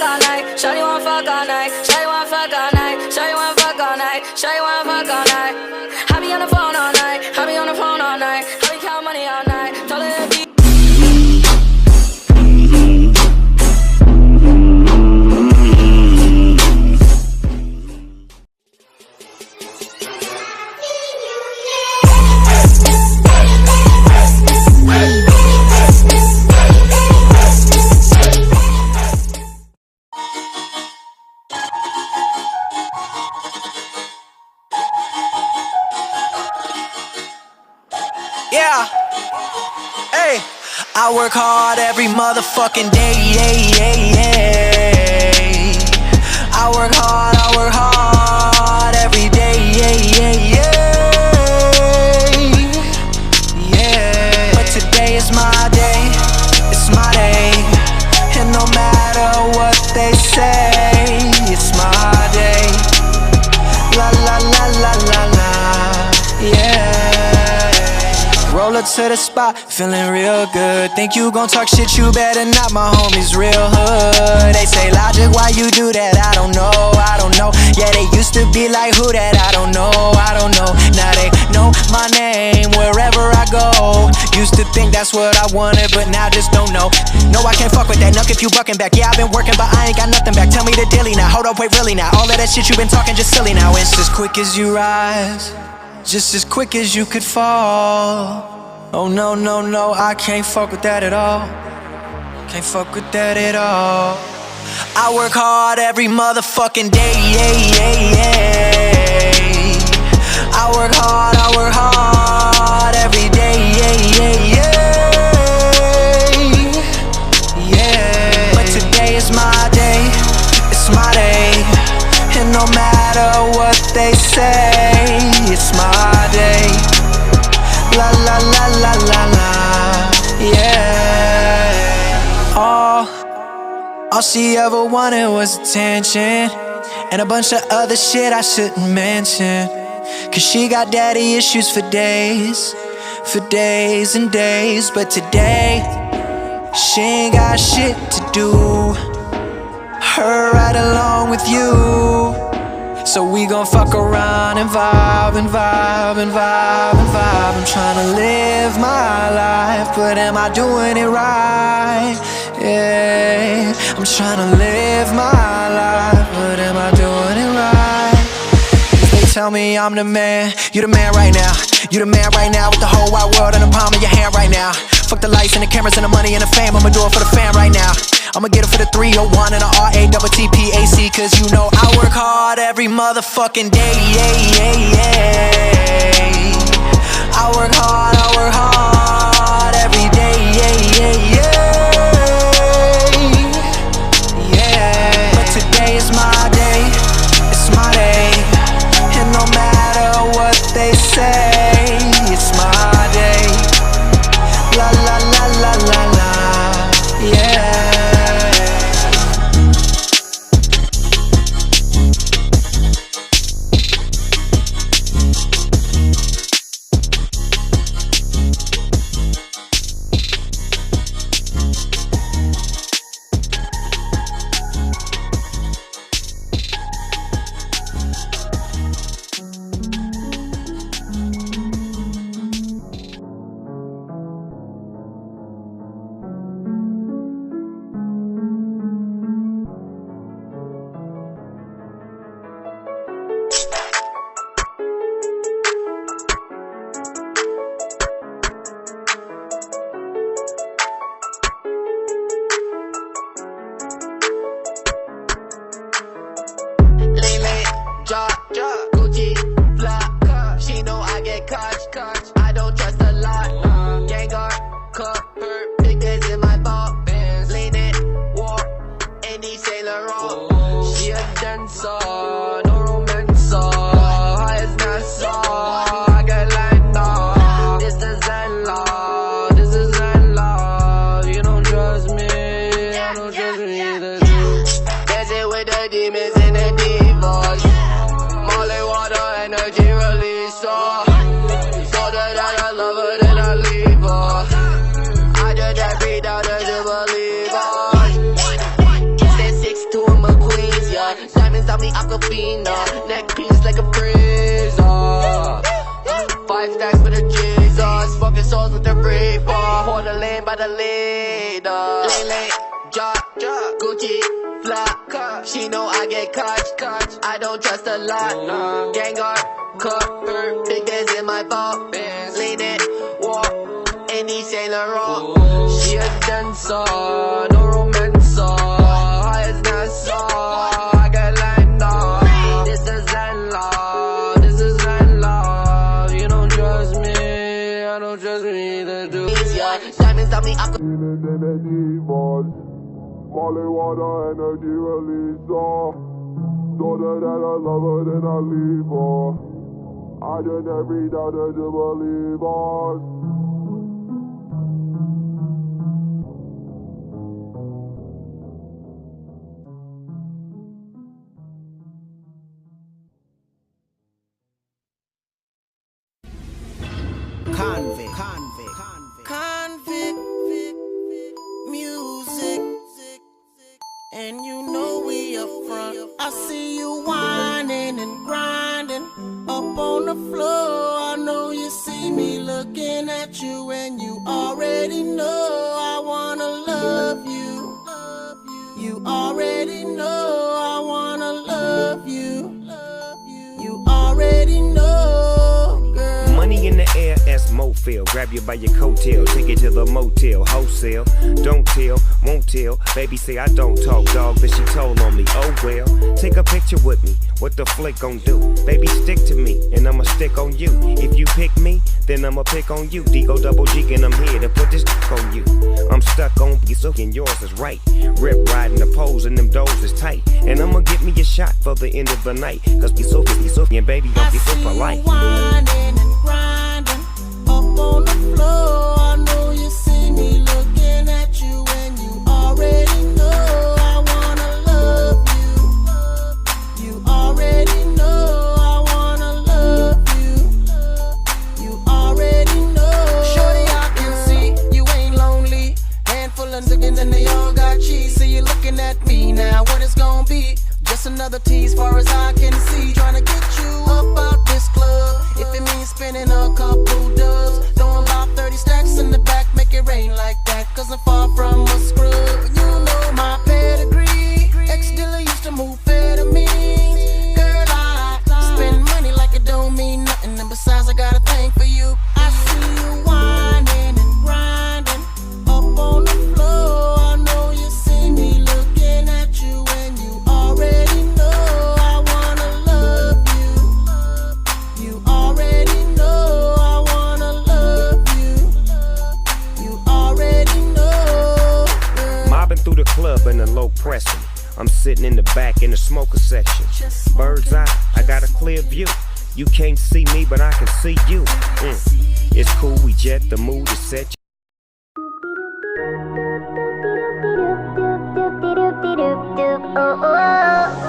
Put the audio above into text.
all night. Shawty wanna fuck all night. Shawty wanna fuck all night. Shawty wanna fuck all night. Shawty wanna fuck all night. I be on the phone all night. I be on the phone all night. I be count money all night. Tell her to be. Yeah, hey, I work hard every motherfucking day, I work hard every day, yeah. But today is my day, it's my day, and no matter what they say, it's my day. La la la la la la, yeah. Roll up to the spot, feeling real good. Think you gon' talk shit, you better not, my homies real hood. They say, Logic, why you do that? I don't know. Yeah, they used to be like, who that? I don't know. Now they know my name wherever I go. Used to think that's what I wanted, but now just don't know. No, I can't fuck with that, nuck if you bucking back. Yeah, I've been working, but I ain't got nothing back. Tell me the daily now, hold up, wait, really now. All of that shit you been talking, just silly now. It's as quick as you rise, just as quick as you could fall. Oh no, I can't fuck with that at all. Can't fuck with that at all. I work hard every motherfucking day, I work hard every day, yeah. But today is my day, it's my day, and no matter what they say, it's my day. La la la la la la, yeah. All she ever wanted was attention, and a bunch of other shit I shouldn't mention. Cause she got daddy issues for days and days. But today, she ain't got shit to do. Her right along with you. So we gon' fuck around and vibe. I'm tryna live my life, but am I doing it right? Yeah, I'm tryna live my life, but am I doing it right? They tell me I'm the man, you the man right now. You the man right now with the whole wide world in the palm of your hand right now. Fuck the lights and the cameras and the money and the fame, I'ma do it for the fam right now. I'ma get it for the 301 and the RATTPAC. Cause you know I work hard every motherfucking day, I work hard every day, yeah. But today is my day, it's my day, and no matter what they say, it's my day. La la la la la la, yeah. Gucci, fly, she know I get catch. I don't trust a lot. Gengar, cup, her, big days in my ball. Lean it, walk, any Saint Laurent. She a dancer, no romancer. High as NASA, I get like nah. This is love. You don't trust me, I don't trust me either. Dancing with the demons and the divas. Molly water, energy release, so that I love her, then I leave her. I did that beat out as a believer. Stand 6'2", Diamonds on me, Aquafina. Neck piece like a freezer. 5 stacks for the Jesus. Fucking souls with the reaper. Pour the lane by the leader. Lane, drop, Gucci, flat. She know I get caught. I don't trust a lot. Gang cook, big days in my fault. Lean it, walk, any Saint Laurent. She a dancer, no romancer. High as NASA, I get lined up. This is Zen love, this is Zen love. You don't trust me, I don't trust me either, do ya? Diamonds on me, Molly water, energy releaser. Told her that I love her, then I leave her. I just never doubt her to believe us. Convict music, and you know we up front. I see you whining and grinding up on the floor. I know you see me looking at you, and you already know I wanna love you. You already know I wanna love you. You already know, girl. Money in the air as Mofil. Grab you by your coattail, take it to the motel, wholesale. Don't tell, won't tell. Baby say I don't talk, dog, then she told on me. Oh well, take a picture with me. What the flick gon' do? Baby, stick to me, and I'ma stick on you. If you pick me, then I'ma pick on you. Digo double G, and I'm here to put this on you. I'm stuck on you, and yours is right. Rip riding the poles, and them doors is tight. And I'ma get me a shot for the end of the night. Cause be so, and baby, don't be so polite. Whining and grinding up on the floor. I know you see me looking at you, and you already know I wanna love you. You already know I wanna love you. You already know. Shorty, I can see you ain't lonely. Handful of niggas and they all got cheese. See you looking at me now. What it's gonna be? Just another tease, far as I can see. Trying to get you up out this club. If it means spending a couple dubs, throwing about 30 stacks in the back, make it rain like that. Cause I'm far from a scrub. You know my pedigree. Ex-dealer used to move fair to me. Girl, I spend money like it don't mean nothing. And besides, I got a thing for you. I see you whining and grinding up on the floor. I know you see me looking at you, and you already know I wanna love you. You already know I wanna love you. You already know, girl. Mobbing through the club in the low pressing. I'm sitting in the back in the smoker section. Bird's eye, I got a clear view. You can't see me, but I can see you. It's cool, we jet, the mood is set. Oh, oh, oh.